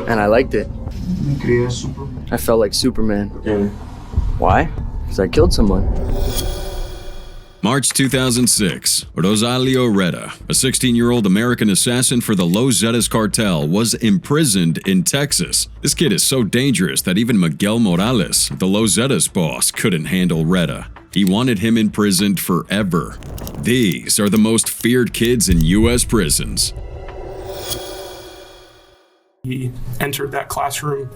and I liked it. I felt like Superman. Why? Because I killed someone. March 2006, Rosalio Reta, a 16-year-old American assassin for the Los Zetas cartel, was imprisoned in Texas. This kid is so dangerous that even Miguel Morales, the Los Zetas boss, couldn't handle Reta. He wanted him imprisoned forever. These are the most feared kids in U.S. prisons. He entered that classroom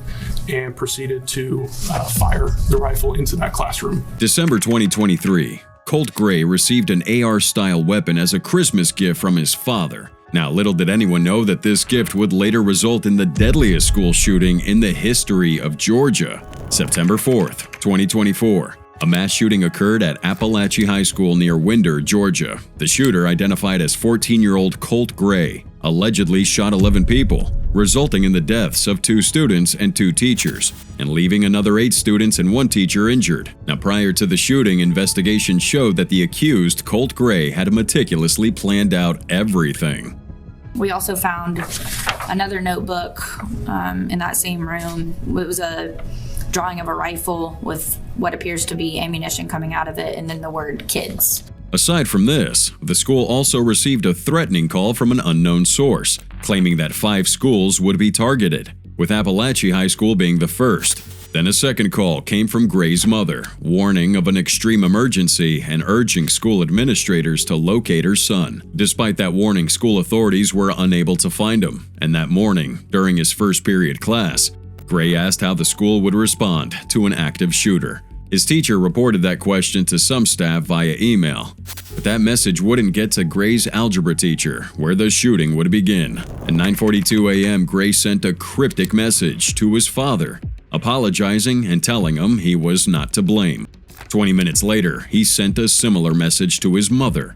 and proceeded to fire the rifle into that classroom. December 2023. Colt Gray received an AR-style weapon as a Christmas gift from his father. Now, little did anyone know that this gift would later result in the deadliest school shooting in the history of Georgia. September 4th, 2024. A mass shooting occurred at Apalachee High School near Winder, Georgia. The shooter, identified as 14-year-old Colt Gray, allegedly shot 11 people, resulting in the deaths of 2 students and 2 teachers, and leaving another 8 students and 1 teacher injured. Now, prior to the shooting, investigation showed that the accused, Colt Gray, had meticulously planned out everything. We also found another notebook in that same room. It was a drawing of a rifle with what appears to be ammunition coming out of it, and then the word kids. Aside from this, the school also received a threatening call from an unknown source, claiming that 5 schools would be targeted, with Apalachee High School being the first. Then a second call came from Gray's mother, warning of an extreme emergency and urging school administrators to locate her son. Despite that warning, school authorities were unable to find him, and that morning, during his first period class, Gray asked how the school would respond to an active shooter. His teacher reported that question to some staff via email, but that message wouldn't get to Gray's algebra teacher, where the shooting would begin. At 9:42 a.m., Gray sent a cryptic message to his father, apologizing and telling him he was not to blame. 20 minutes later, he sent a similar message to his mother.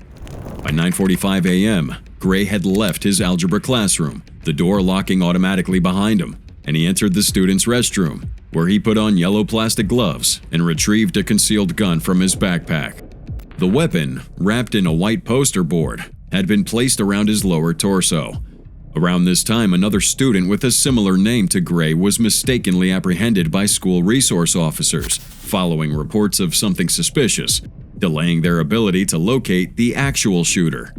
By 9:45 a.m., Gray had left his algebra classroom, the door locking automatically behind him, and he entered the student's restroom, where he put on yellow plastic gloves and retrieved a concealed gun from his backpack. The weapon, wrapped in a white poster board, had been placed around his lower torso. Around this time, another student with a similar name to Gray was mistakenly apprehended by school resource officers, following reports of something suspicious, delaying their ability to locate the actual shooter.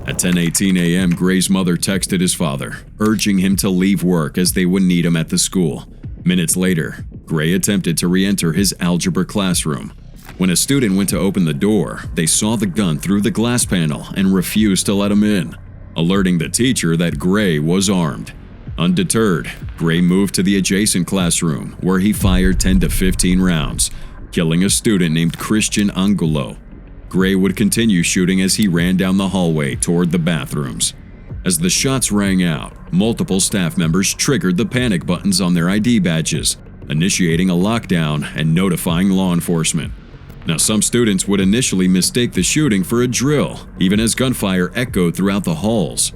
At 10:18 a.m., Gray's mother texted his father, urging him to leave work as they would need him at the school. Minutes later, Gray attempted to re-enter his algebra classroom. When a student went to open the door, they saw the gun through the glass panel and refused to let him in, alerting the teacher that Gray was armed. Undeterred, Gray moved to the adjacent classroom, where he fired 10 to 15 rounds, killing a student named Christian Angulo. Gray would continue shooting as he ran down the hallway toward the bathrooms. As the shots rang out, multiple staff members triggered the panic buttons on their ID badges, initiating a lockdown and notifying law enforcement. Now, some students would initially mistake the shooting for a drill, even as gunfire echoed throughout the halls.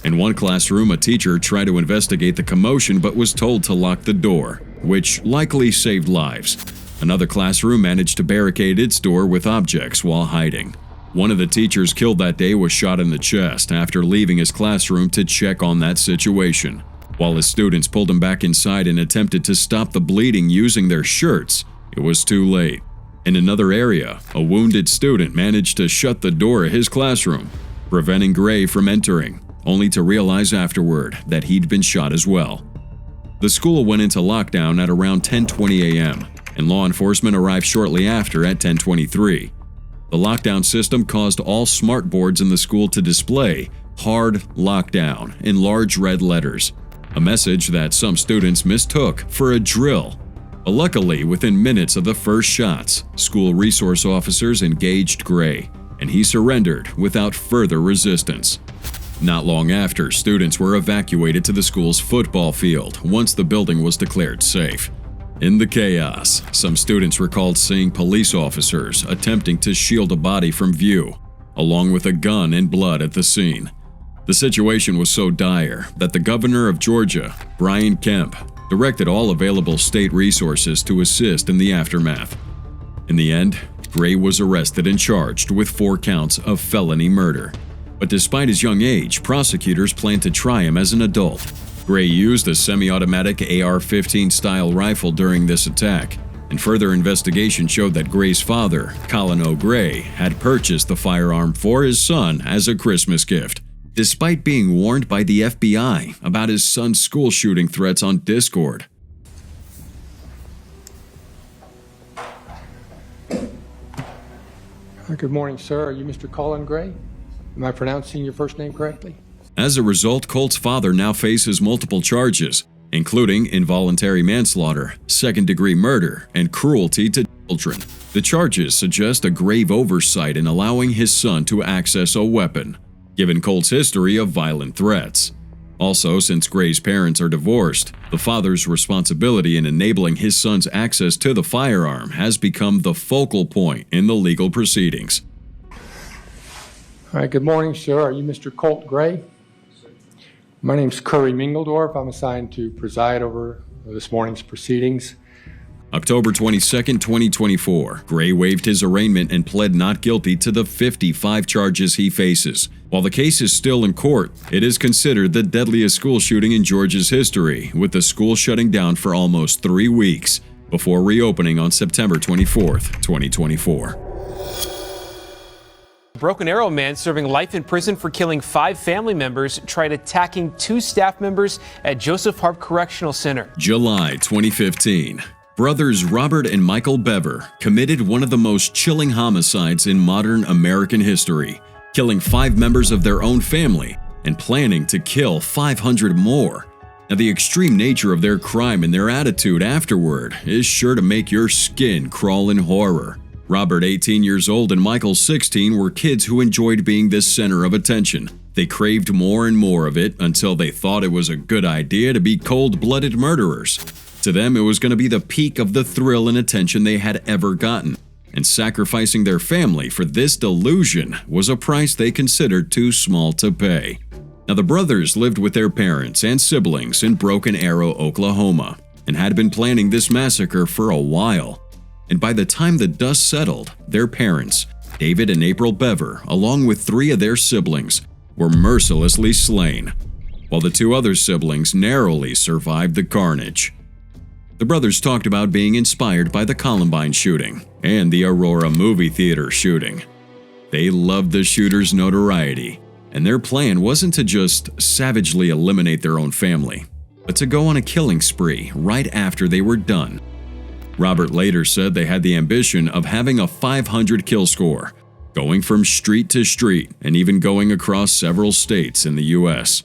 In one classroom, a teacher tried to investigate the commotion but was told to lock the door, which likely saved lives. Another classroom managed to barricade its door with objects while hiding. One of the teachers killed that day was shot in the chest after leaving his classroom to check on that situation. While his students pulled him back inside and attempted to stop the bleeding using their shirts, it was too late. In another area, a wounded student managed to shut the door of his classroom, preventing Gray from entering, only to realize afterward that he'd been shot as well. The school went into lockdown at around 10:20 a.m., and law enforcement arrived shortly after at 10:23. The lockdown system caused all smart boards in the school to display "Hard Lockdown" in large red letters, a message that some students mistook for a drill. But luckily, within minutes of the first shots, school resource officers engaged Gray, and he surrendered without further resistance. Not long after, students were evacuated to the school's football field once the building was declared safe. In the chaos, some students recalled seeing police officers attempting to shield a body from view, along with a gun and blood at the scene. The situation was so dire that the governor of Georgia, Brian Kemp, directed all available state resources to assist in the aftermath. In the end, Gray was arrested and charged with 4 counts of felony murder. But despite his young age, prosecutors planned to try him as an adult. Gray used a semi-automatic AR-15 style rifle during this attack, and further investigation showed that Gray's father, Colin O'Gray, had purchased the firearm for his son as a Christmas gift, despite being warned by the FBI about his son's school shooting threats on Discord. Good morning, sir. Are you Mr. Colin Gray? Am I pronouncing your first name correctly? As a result, Colt's father now faces multiple charges, including involuntary manslaughter, second-degree murder, and cruelty to children. The charges suggest a grave oversight in allowing his son to access a weapon, given Colt's history of violent threats. Also, since Gray's parents are divorced, the father's responsibility in enabling his son's access to the firearm has become the focal point in the legal proceedings. All right, good morning, sir. Are you Mr. Colt Gray? My name's Curry Mingledorf. I'm assigned to preside over this morning's proceedings. October 22, 2024, Gray waived his arraignment and pled not guilty to the 55 charges he faces. While the case is still in court, it is considered the deadliest school shooting in Georgia's history, with the school shutting down for almost 3 weeks before reopening on September 24, 2024. Broken Arrow man serving life in prison for killing 5 family members tried attacking 2 staff members at Joseph Hart Correctional Center. July 2015. Brothers Robert and Michael Bever committed one of the most chilling homicides in modern American history, killing 5 members of their own family and planning to kill 500 more. Now, the extreme nature of their crime and their attitude afterward is sure to make your skin crawl in horror. Robert, 18 years old, and Michael, 16, were kids who enjoyed being the center of attention. They craved more and more of it until they thought it was a good idea to be cold-blooded murderers. To them, it was going to be the peak of the thrill and attention they had ever gotten, and sacrificing their family for this delusion was a price they considered too small to pay. Now, the brothers lived with their parents and siblings in Broken Arrow, Oklahoma, and had been planning this massacre for a while. And by the time the dust settled, their parents, David and April Bever, along with 3 of their siblings, were mercilessly slain, while the 2 other siblings narrowly survived the carnage. The brothers talked about being inspired by the Columbine shooting and the Aurora movie theater shooting. They loved the shooter's notoriety, and their plan wasn't to just savagely eliminate their own family, but to go on a killing spree right after they were done. Robert later said they had the ambition of having a 500 kill score, going from street to street and even going across several states in the U.S.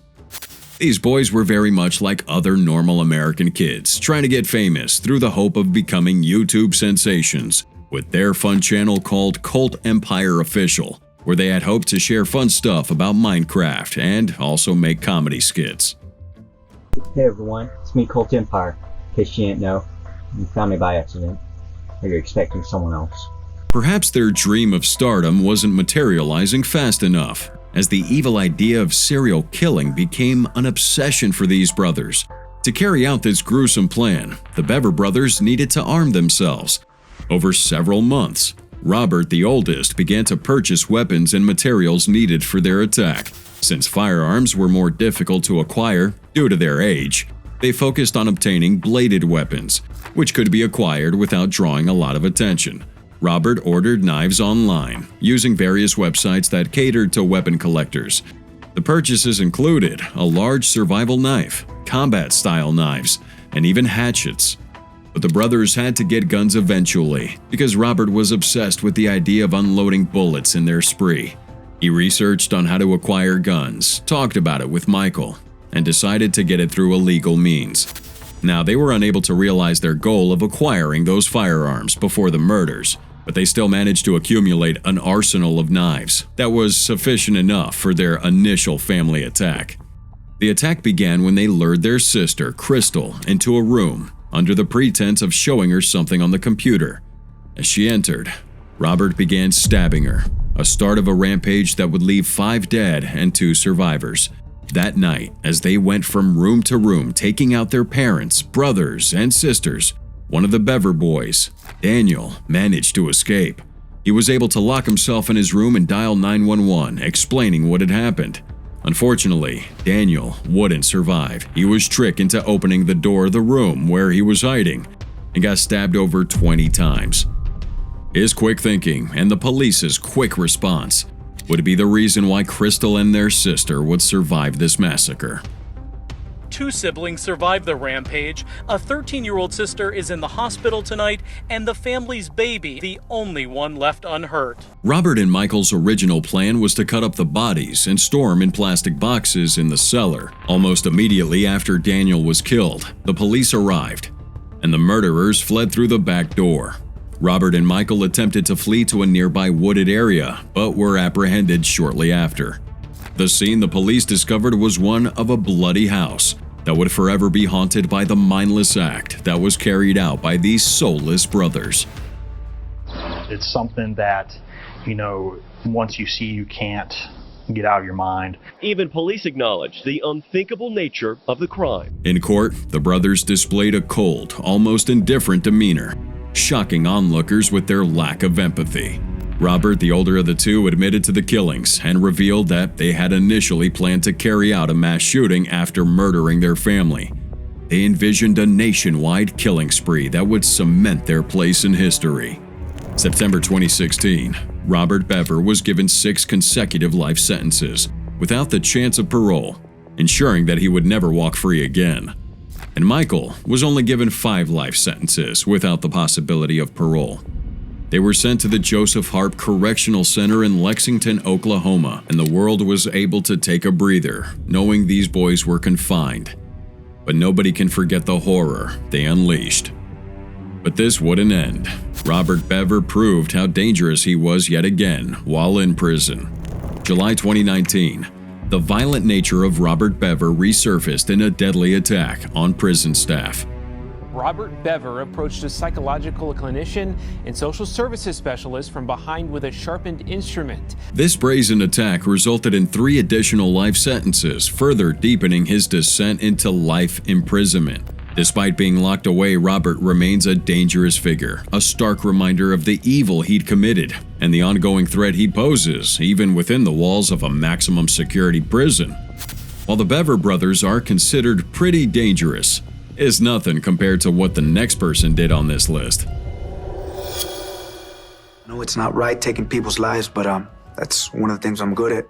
These boys were very much like other normal American kids, trying to get famous through the hope of becoming YouTube sensations, with their fun channel called Cult Empire Official, where they had hoped to share fun stuff about Minecraft and also make comedy skits. Hey everyone, it's me, Cult Empire. In case you didn't know, you found me by accident, or you're expecting someone else. Perhaps their dream of stardom wasn't materializing fast enough, as the evil idea of serial killing became an obsession for these brothers. To carry out this gruesome plan, the Bever brothers needed to arm themselves. Over several months, Robert, the oldest, began to purchase weapons and materials needed for their attack. Since firearms were more difficult to acquire due to their age, they focused on obtaining bladed weapons, which could be acquired without drawing a lot of attention. Robert ordered knives online, using various websites that catered to weapon collectors. The purchases included a large survival knife, combat-style knives, and even hatchets. But the brothers had to get guns eventually, because Robert was obsessed with the idea of unloading bullets in their spree. He researched on how to acquire guns, talked about it with Michael, and decided to get it through a legal means. Now, they were unable to realize their goal of acquiring those firearms before the murders, but they still managed to accumulate an arsenal of knives that was sufficient enough for their initial family attack. The attack began when they lured their sister, Crystal, into a room under the pretense of showing her something on the computer. As she entered, Robert began stabbing her, a start of a rampage that would leave 5 dead and 2 survivors. That night, as they went from room to room taking out their parents, brothers, and sisters, one of the Bever boys, Daniel, managed to escape. He was able to lock himself in his room and dial 911, explaining what had happened. Unfortunately, Daniel wouldn't survive. He was tricked into opening the door of the room where he was hiding and got stabbed over 20 times. His quick thinking and the police's quick response would be the reason why Crystal and their sister would survive this massacre. 2 siblings survived the rampage. A 13-year-old sister is in the hospital tonight, and the family's baby, the only one left unhurt. Robert and Michael's original plan was to cut up the bodies and store them in plastic boxes in the cellar. Almost immediately after Daniel was killed, the police arrived, and the murderers fled through the back door. Robert and Michael attempted to flee to a nearby wooded area, but were apprehended shortly after. The scene the police discovered was one of a bloody house that would forever be haunted by the mindless act that was carried out by these soulless brothers. It's something that, once you see, you can't get out of your mind. Even police acknowledge the unthinkable nature of the crime. In court, the brothers displayed a cold, almost indifferent demeanor, shocking onlookers with their lack of empathy. Robert, the older of the two, admitted to the killings and revealed that they had initially planned to carry out a mass shooting after murdering their family. They envisioned a nationwide killing spree that would cement their place in history. September 2016, Robert Bever was given 6 consecutive life sentences without the chance of parole, ensuring that he would never walk free again. And Michael was only given 5 life sentences without the possibility of parole. They were sent to the Joseph Harp Correctional Center in Lexington, Oklahoma, and the world was able to take a breather, knowing these boys were confined. But nobody can forget the horror they unleashed. But this wouldn't end. Robert Bever proved how dangerous he was yet again while in prison. July 2019, the violent nature of Robert Bever resurfaced in a deadly attack on prison staff. Robert Bever approached a psychological clinician and social services specialist from behind with a sharpened instrument. This brazen attack resulted in 3 additional life sentences, further deepening his descent into life imprisonment. Despite being locked away, Robert remains a dangerous figure, a stark reminder of the evil he'd committed and the ongoing threat he poses, even within the walls of a maximum security prison. While the Bever brothers are considered pretty dangerous, is nothing compared to what the next person did on this list. No, it's not right taking people's lives, but that's one of the things I'm good at.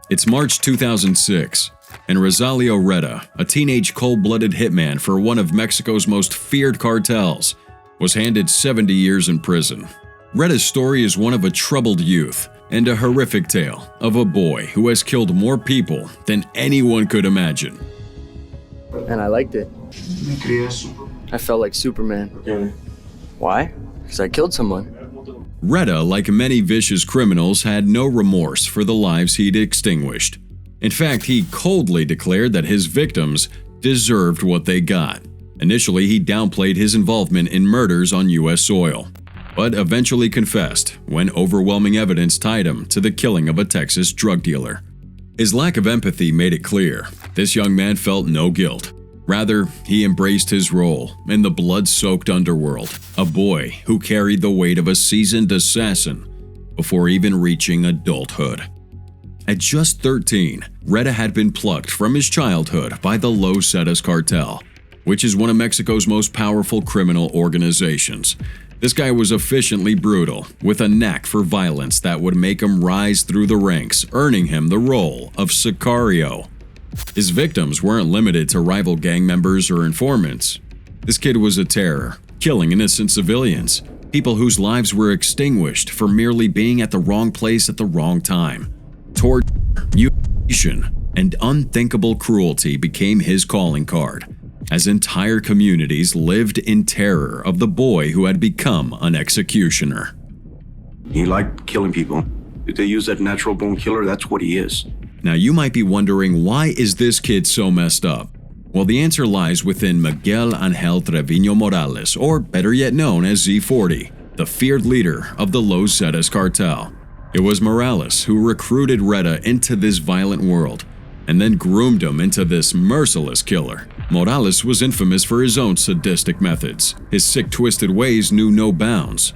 It's March 2006, and Rosalio Reta, a teenage cold-blooded hitman for one of Mexico's most feared cartels, was handed 70 years in prison. Reta's story is one of a troubled youth and a horrific tale of a boy who has killed more people than anyone could imagine. And I liked it. I felt like Superman. Why? Because I killed someone. Reta, like many vicious criminals, had no remorse for the lives he'd extinguished. In fact, he coldly declared that his victims deserved what they got. Initially, he downplayed his involvement in murders on U.S. soil, but eventually confessed when overwhelming evidence tied him to the killing of a Texas drug dealer. His lack of empathy made it clear this young man felt no guilt. Rather, he embraced his role in the blood-soaked underworld, a boy who carried the weight of a seasoned assassin before even reaching adulthood. At just 13, Reta had been plucked from his childhood by the Los Zetas cartel, which is one of Mexico's most powerful criminal organizations. This guy was efficiently brutal, with a knack for violence that would make him rise through the ranks, earning him the role of Sicario. His victims weren't limited to rival gang members or informants. This kid was a terror, killing innocent civilians, people whose lives were extinguished for merely being at the wrong place at the wrong time. Torture, mutilation, and unthinkable cruelty became his calling card, as entire communities lived in terror of the boy who had become an executioner. He liked killing people. If they use that natural-born killer, that's what he is. Now you might be wondering, why is this kid so messed up? Well, the answer lies within Miguel Angel Treviño Morales, or better yet known as Z40, the feared leader of the Los Zetas cartel. It was Morales who recruited Reta into this violent world, and then groomed him into this merciless killer. Morales was infamous for his own sadistic methods. His sick, twisted ways knew no bounds,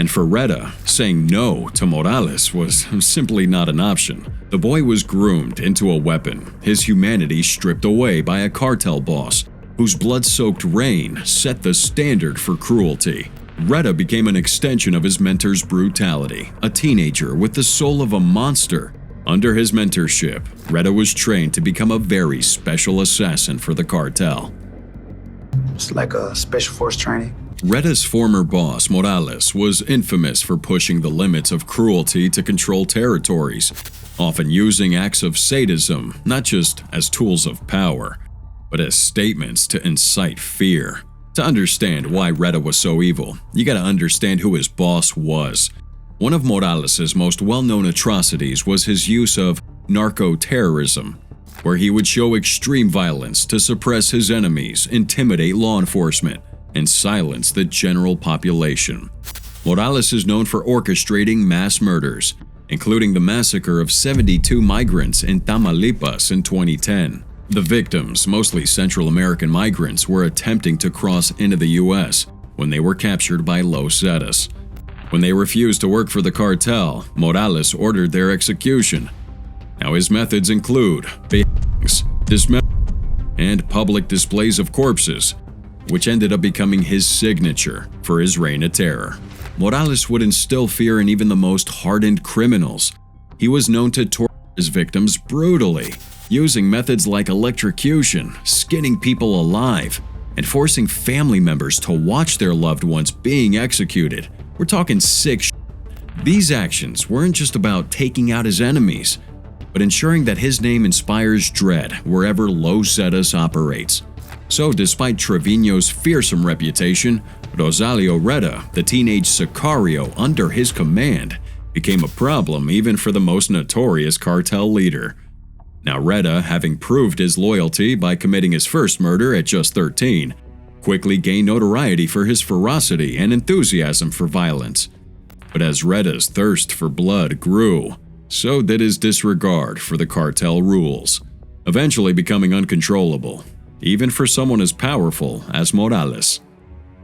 And for Reta, saying no to Morales was simply not an option. The boy was groomed into a weapon, his humanity stripped away by a cartel boss whose blood-soaked reign set the standard for cruelty. Reta became an extension of his mentor's brutality, a teenager with the soul of a monster. Under his mentorship, Reta was trained to become a very special assassin for the cartel. It's like a special force training. Reta's former boss, Morales, was infamous for pushing the limits of cruelty to control territories, often using acts of sadism not just as tools of power, but as statements to incite fear. To understand why Reta was so evil, you gotta understand who his boss was. One of Morales' most well-known atrocities was his use of narco-terrorism, where he would show extreme violence to suppress his enemies, intimidate law enforcement, and silence the general population. Morales is known for orchestrating mass murders, including the massacre of 72 migrants in Tamaulipas in 2010. The victims, mostly Central American migrants, were attempting to cross into the U.S. when they were captured by Los Zetas. When they refused to work for the cartel, Morales ordered their execution. Now his methods include beatings, dismemberment, and public displays of corpses, which ended up becoming his signature for his reign of terror. Morales would instill fear in even the most hardened criminals. He was known to torture his victims brutally, using methods like electrocution, skinning people alive, and forcing family members to watch their loved ones being executed. We're talking sick shit. These actions weren't just about taking out his enemies, but ensuring that his name inspires dread wherever Los Zetas operates. So despite Trevino's fearsome reputation, Rosalio Reta, the teenage sicario under his command, became a problem even for the most notorious cartel leader. Now Reta, having proved his loyalty by committing his first murder at just 13, quickly gained notoriety for his ferocity and enthusiasm for violence. But as Reta's thirst for blood grew, so did his disregard for the cartel rules, eventually becoming uncontrollable, even for someone as powerful as Morales.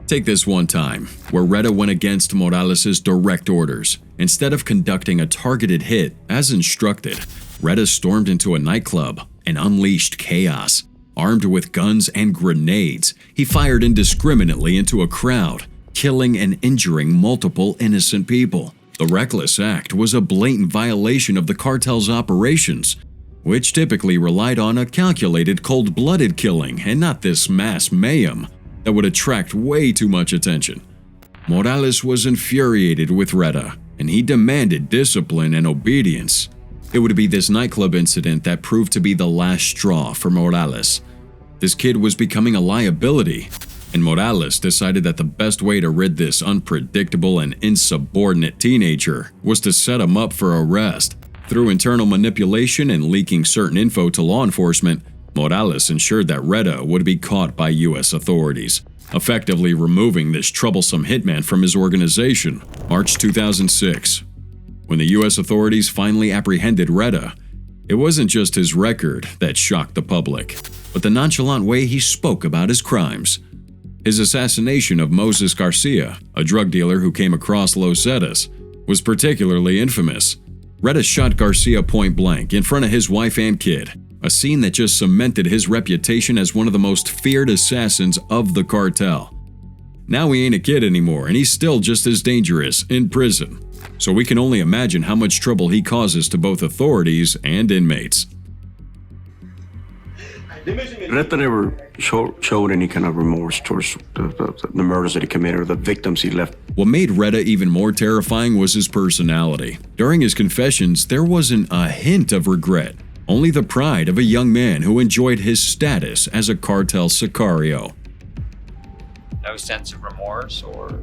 Take this one time, where Reta went against Morales' direct orders. Instead of conducting a targeted hit as instructed, Reta stormed into a nightclub and unleashed chaos. Armed with guns and grenades, he fired indiscriminately into a crowd, killing and injuring multiple innocent people. The reckless act was a blatant violation of the cartel's operations, which typically relied on a calculated, cold-blooded killing and not this mass mayhem that would attract way too much attention. Morales was infuriated with Reta, and he demanded discipline and obedience. It would be this nightclub incident that proved to be the last straw for Morales. This kid was becoming a liability, and Morales decided that the best way to rid this unpredictable and insubordinate teenager was to set him up for arrest. Through internal manipulation and leaking certain info to law enforcement, Morales ensured that Reta would be caught by U.S. authorities, effectively removing this troublesome hitman from his organization. March 2006. When the U.S. authorities finally apprehended Reta, it wasn't just his record that shocked the public, but the nonchalant way he spoke about his crimes. His assassination of Moses Garcia, a drug dealer who came across Los Zetas, was particularly infamous. Reta shot Garcia point blank in front of his wife and kid, a scene that just cemented his reputation as one of the most feared assassins of the cartel. Now he ain't a kid anymore, and he's still just as dangerous in prison. So we can only imagine how much trouble he causes to both authorities and inmates. Reta never showed any kind of remorse towards the murders that he committed or the victims he left. What made Reta even more terrifying was his personality. During his confessions, there wasn't a hint of regret, only the pride of a young man who enjoyed his status as a cartel sicario. No sense of remorse or...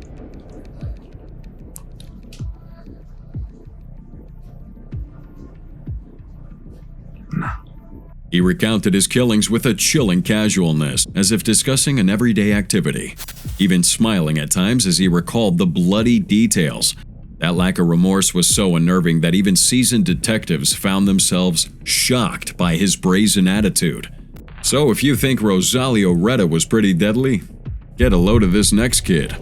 He recounted his killings with a chilling casualness, as if discussing an everyday activity, even smiling at times as he recalled the bloody details. That lack of remorse was so unnerving that even seasoned detectives found themselves shocked by his brazen attitude. So if you think Rosalio Reta was pretty deadly, get a load of this next kid.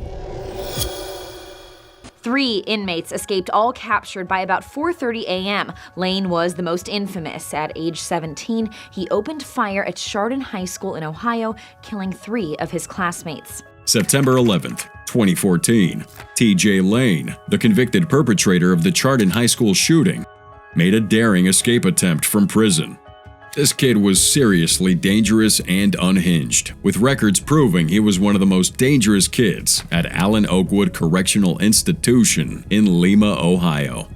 3 inmates escaped, all captured by about 4:30 a.m. Lane was the most infamous. At age 17, he opened fire at Chardon High School in Ohio, killing 3 of his classmates. September 11th, 2014, T.J. Lane, the convicted perpetrator of the Chardon High School shooting, made a daring escape attempt from prison. This kid was seriously dangerous and unhinged, with records proving he was one of the most dangerous kids at Allen Oakwood Correctional Institution in Lima, Ohio.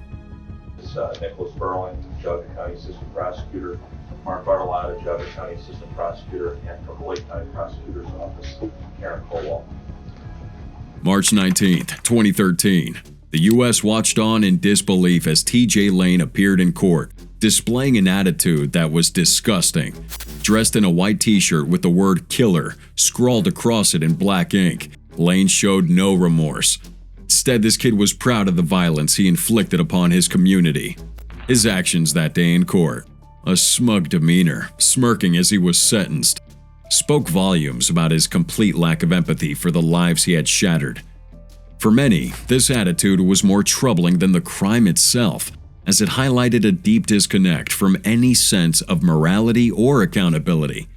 Nicholas Berlin, Geauga County Assistant Prosecutor, Mark Bartolotta, Geauga County Assistant Prosecutor, and from the Lake County Prosecutor's Office, Karen Colwell. March 19th, 2013. The U.S. watched on in disbelief as T.J. Lane appeared in court, displaying an attitude that was disgusting. Dressed in a white t-shirt with the word killer scrawled across it in black ink, Lane showed no remorse. Instead, this kid was proud of the violence he inflicted upon his community. His actions that day in court, a smug demeanor, smirking as he was sentenced, spoke volumes about his complete lack of empathy for the lives he had shattered. For many, this attitude was more troubling than the crime itself, as it highlighted a deep disconnect from any sense of morality or accountability.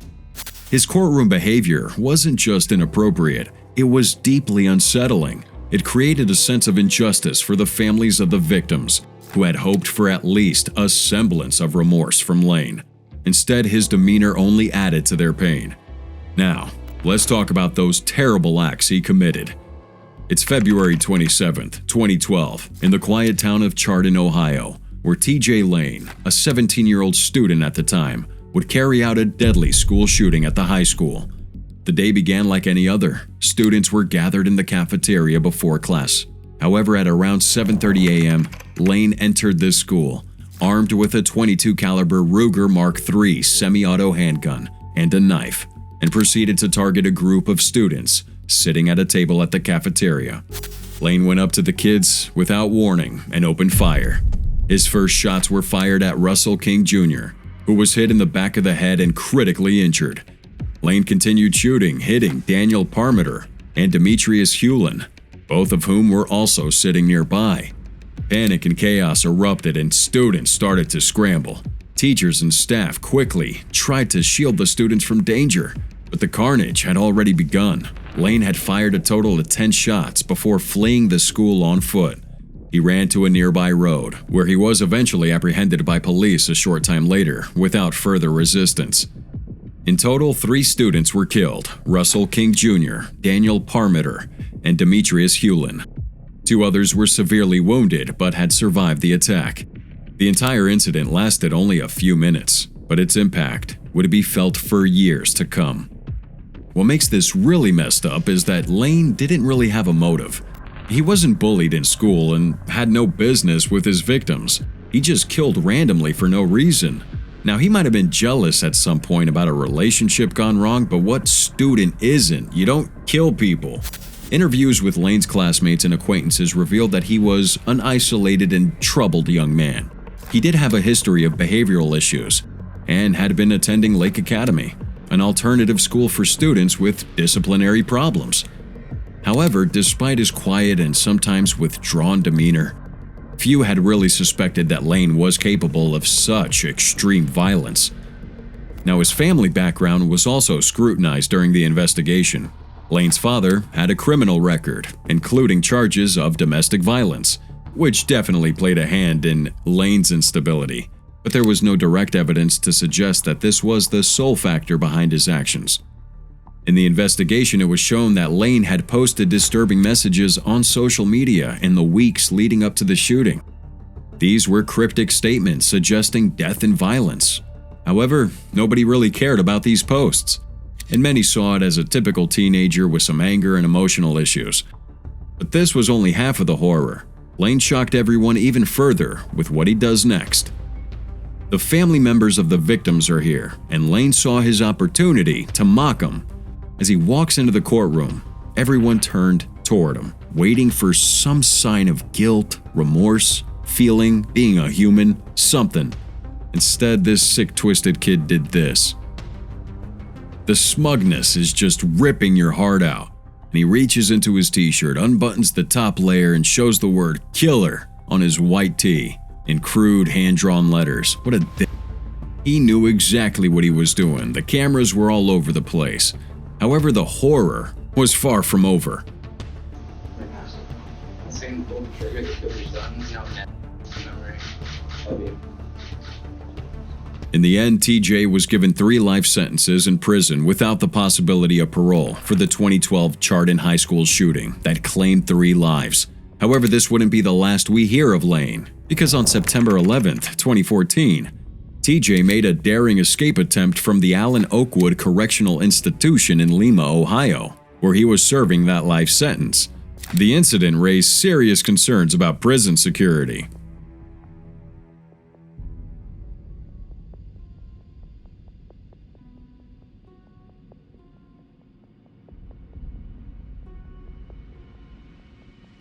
His courtroom behavior wasn't just inappropriate, it was deeply unsettling. It created a sense of injustice for the families of the victims, who had hoped for at least a semblance of remorse from Lane. Instead, his demeanor only added to their pain. Now, let's talk about those terrible acts he committed. It's February 27th, 2012, in the quiet town of Chardon, Ohio, where T.J. Lane, a 17-year-old student at the time, would carry out a deadly school shooting at the high school. The day began like any other. Students were gathered in the cafeteria before class. However, at around 7:30 a.m., Lane entered this school, armed with a .22 caliber Ruger Mark III semi-auto handgun and a knife, and proceeded to target a group of students sitting at a table at the cafeteria. Lane went up to the kids without warning and opened fire. His first shots were fired at Russell King Jr., who was hit in the back of the head and critically injured. Lane continued shooting, hitting Daniel Parmiter and Demetrius Hewlin, both of whom were also sitting nearby. Panic and chaos erupted and students started to scramble. Teachers and staff quickly tried to shield the students from danger, but the carnage had already begun. Lane had fired a total of 10 shots before fleeing the school on foot. He ran to a nearby road, where he was eventually apprehended by police a short time later without further resistance. In total, 3 students were killed: Russell King Jr., Daniel Parmiter, and Demetrius Hewlin. 2 others were severely wounded but had survived the attack. The entire incident lasted only a few minutes, but its impact would be felt for years to come. What makes this really messed up is that Lane didn't really have a motive. He wasn't bullied in school and had no business with his victims. He just killed randomly for no reason. Now, he might have been jealous at some point about a relationship gone wrong, but what student isn't? You don't kill people. Interviews with Lane's classmates and acquaintances revealed that he was an isolated and troubled young man. He did have a history of behavioral issues and had been attending Lake Academy, an alternative school for students with disciplinary problems. However, despite his quiet and sometimes withdrawn demeanor, few had really suspected that Lane was capable of such extreme violence. Now, his family background was also scrutinized during the investigation. Lane's father had a criminal record, including charges of domestic violence, which definitely played a hand in Lane's instability. But there was no direct evidence to suggest that this was the sole factor behind his actions. In the investigation, it was shown that Lane had posted disturbing messages on social media in the weeks leading up to the shooting. These were cryptic statements suggesting death and violence. However, nobody really cared about these posts, and many saw it as a typical teenager with some anger and emotional issues. But this was only half of the horror. Lane shocked everyone even further with what he does next. The family members of the victims are here, and Lane saw his opportunity to mock them. As he walks into the courtroom, everyone turned toward him, waiting for some sign of guilt, remorse, feeling, being a human, something. Instead, this sick, twisted kid did this. The smugness is just ripping your heart out. and he reaches into his t-shirt, unbuttons the top layer, and shows the word killer on his white tee in crude hand-drawn letters. What a dick. He knew exactly what he was doing. The cameras were all over the place. However, the horror was far from over. In the end, TJ was given 3 life sentences in prison without the possibility of parole for the 2012 Chardon High School shooting that claimed 3 lives. However, this wouldn't be the last we hear of Lane, because on September 11, 2014, TJ made a daring escape attempt from the Allen Oakwood Correctional Institution in Lima, Ohio, where he was serving that life sentence. The incident raised serious concerns about prison security.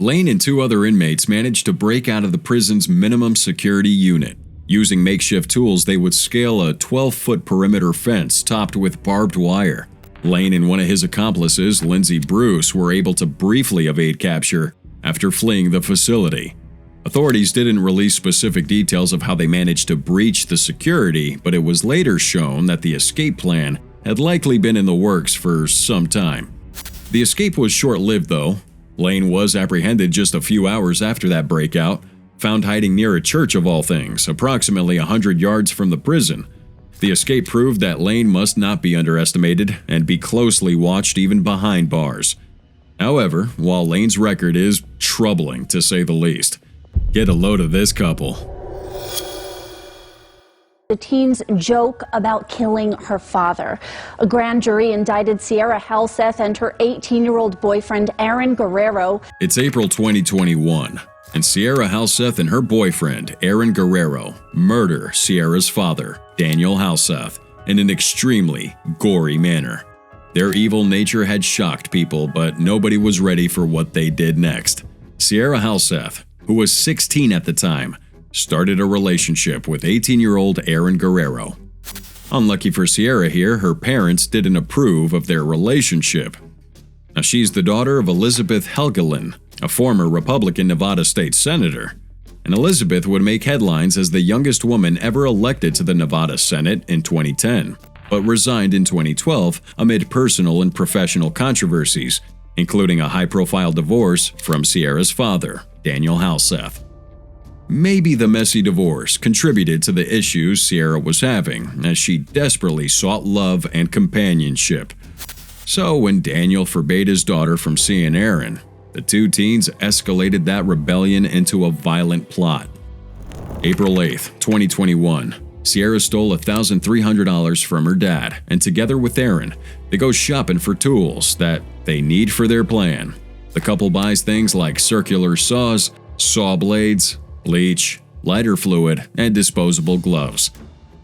Lane and 2 other inmates managed to break out of the prison's minimum security unit. Using makeshift tools, they would scale a 12-foot perimeter fence topped with barbed wire. Lane and one of his accomplices, Lindsay Bruce, were able to briefly evade capture after fleeing the facility. Authorities didn't release specific details of how they managed to breach the security, but it was later shown that the escape plan had likely been in the works for some time. The escape was short-lived, though. Lane was apprehended just a few hours after that breakout, found hiding near a church of all things, approximately 100 yards from the prison. The escape proved that Lane must not be underestimated and be closely watched even behind bars. However, while Lane's record is troubling to say the least, get a load of this couple. The teen's joke about killing her father. A grand jury indicted Sierra Halseth and her 18-year-old boyfriend, Aaron Guerrero. It's April 2021, and Sierra Halseth and her boyfriend, Aaron Guerrero, murder Sierra's father, Daniel Halseth, in an extremely gory manner. Their evil nature had shocked people, but nobody was ready for what they did next. Sierra Halseth, who was 16 at the time, started a relationship with 18-year-old Aaron Guerrero. Unlucky for Sierra here, her parents didn't approve of their relationship. Now, she's the daughter of Elizabeth Helgelin, a former Republican Nevada state senator, and Elizabeth would make headlines as the youngest woman ever elected to the Nevada Senate in 2010, but resigned in 2012 amid personal and professional controversies, including a high-profile divorce from Sierra's father, Daniel Halseth. Maybe the messy divorce contributed to the issues Sierra was having, as she desperately sought love and companionship. So when Daniel forbade his daughter from seeing Aaron, the 2 teens escalated that rebellion into a violent plot. April 8, 2021, Sierra stole $1,300 from her dad, and together with Aaron, they go shopping for tools that they need for their plan. The couple buys things like circular saws, saw blades, bleach, lighter fluid, and disposable gloves,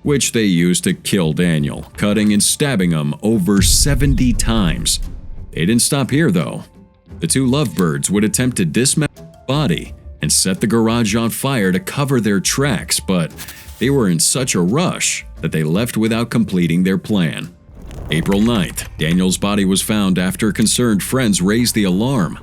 which they used to kill Daniel, cutting and stabbing him over 70 times. They didn't stop here, though. The 2 lovebirds would attempt to dismember the body and set the garage on fire to cover their tracks, but they were in such a rush that they left without completing their plan. April 9th, Daniel's body was found after concerned friends raised the alarm.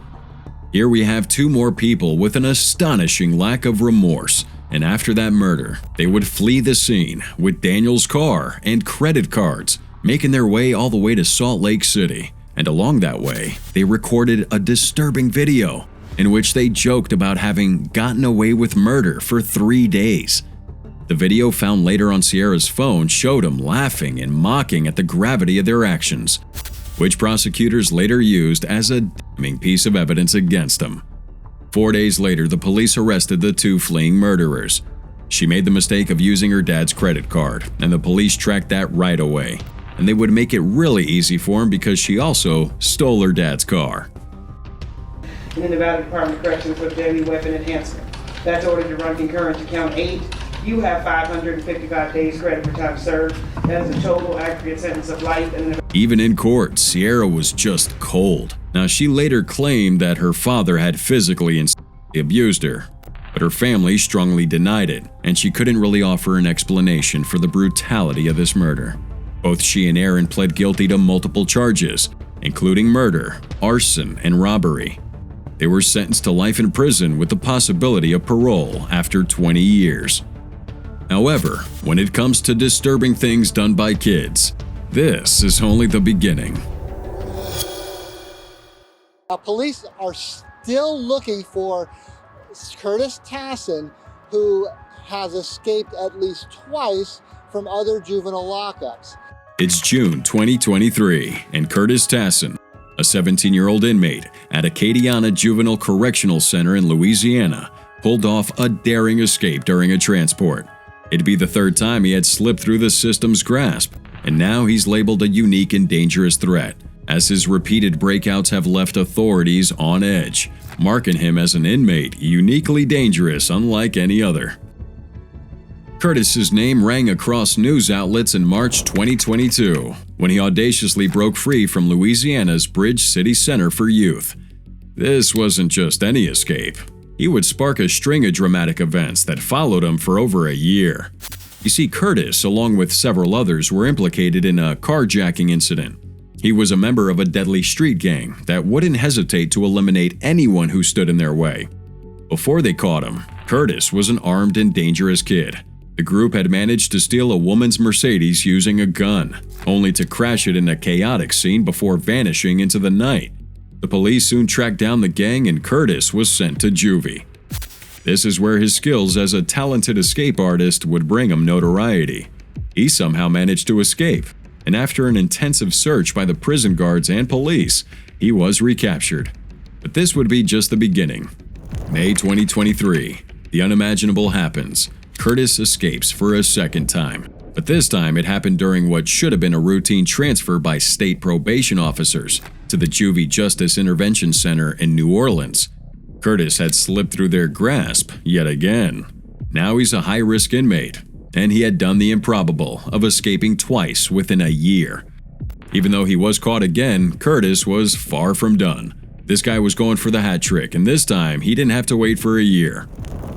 Here we have 2 more people with an astonishing lack of remorse, and after that murder, they would flee the scene with Daniel's car and credit cards, making their way all the way to Salt Lake City. And along that way, they recorded a disturbing video in which they joked about having gotten away with murder for 3 days. The video found later on Sierra's phone showed them laughing and mocking at the gravity of their actions, which prosecutors later used as a damning piece of evidence against them. 4 days later, the police arrested the 2 fleeing murderers. She made the mistake of using her dad's credit card, and the police tracked that right away. And they would make it really easy for him because she also stole her dad's car. In the Nevada Department of Corrections with deadly weapon enhancement. That's ordered to run concurrent to count 8. You have 555 days credit for time served. That is a total aggregate sentence of life. Even in court, Sierra was just cold. Now, she later claimed that her father had physically and sexually abused her, but her family strongly denied it, and she couldn't really offer an explanation for the brutality of this murder. Both she and Aaron pled guilty to multiple charges, including murder, arson, and robbery. They were sentenced to life in prison with the possibility of parole after 20 years. However, when it comes to disturbing things done by kids, this is only the beginning. Police are still looking for Curtis Tassin, who has escaped at least twice from other juvenile lockups. It's June 2023, and Curtis Tassin, a 17-year-old inmate at Acadiana Juvenile Correctional Center in Louisiana, pulled off a daring escape during a transport. It'd be the third time he had slipped through the system's grasp, and now he's labeled a unique and dangerous threat, as his repeated breakouts have left authorities on edge, marking him as an inmate uniquely dangerous unlike any other. Curtis's name rang across news outlets in March 2022 when he audaciously broke free from Louisiana's Bridge City Center for Youth. This wasn't just any escape. He would spark a string of dramatic events that followed him for over a year. You see, Curtis, along with several others, were implicated in a carjacking incident. He was a member of a deadly street gang that wouldn't hesitate to eliminate anyone who stood in their way. Before they caught him, Curtis was an armed and dangerous kid. The group had managed to steal a woman's Mercedes using a gun, only to crash it in a chaotic scene before vanishing into the night. The police soon tracked down the gang and Curtis was sent to juvie. This is where his skills as a talented escape artist would bring him notoriety. He somehow managed to escape, and after an intensive search by the prison guards and police, he was recaptured. But this would be just the beginning. May 2023, the unimaginable happens. Curtis escapes for a second time, but this time it happened during what should have been a routine transfer by state probation officers to the Juvie Justice Intervention Center in New Orleans. Curtis had slipped through their grasp yet again. Now he's a high-risk inmate, and he had done the improbable of escaping twice within a year. Even though he was caught again, Curtis was far from done. This guy was going for the hat trick, and this time he didn't have to wait for a year.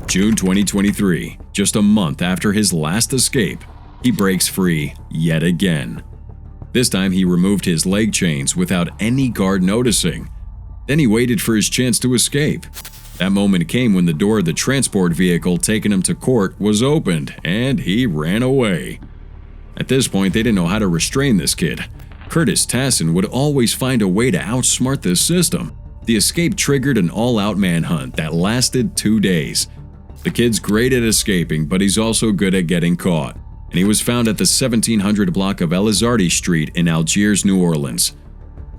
June 2023, just a month after his last escape, he breaks free yet again. This time he removed his leg chains without any guard noticing. Then he waited for his chance to escape. That moment came when the door of the transport vehicle taking him to court was opened, and he ran away. At this point, they didn't know how to restrain this kid. Curtis Tassin would always find a way to outsmart this system. The escape triggered an all-out manhunt that lasted 2 days. The kid's great at escaping, but he's also good at getting caught, and he was found at the 1700 block of Elizardi Street in Algiers, New Orleans.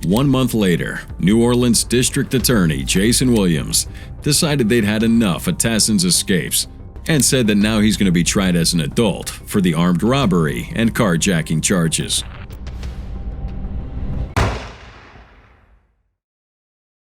1 month later, New Orleans District Attorney Jason Williams decided they'd had enough of Tassin's escapes and said that now he's going to be tried as an adult for the armed robbery and carjacking charges.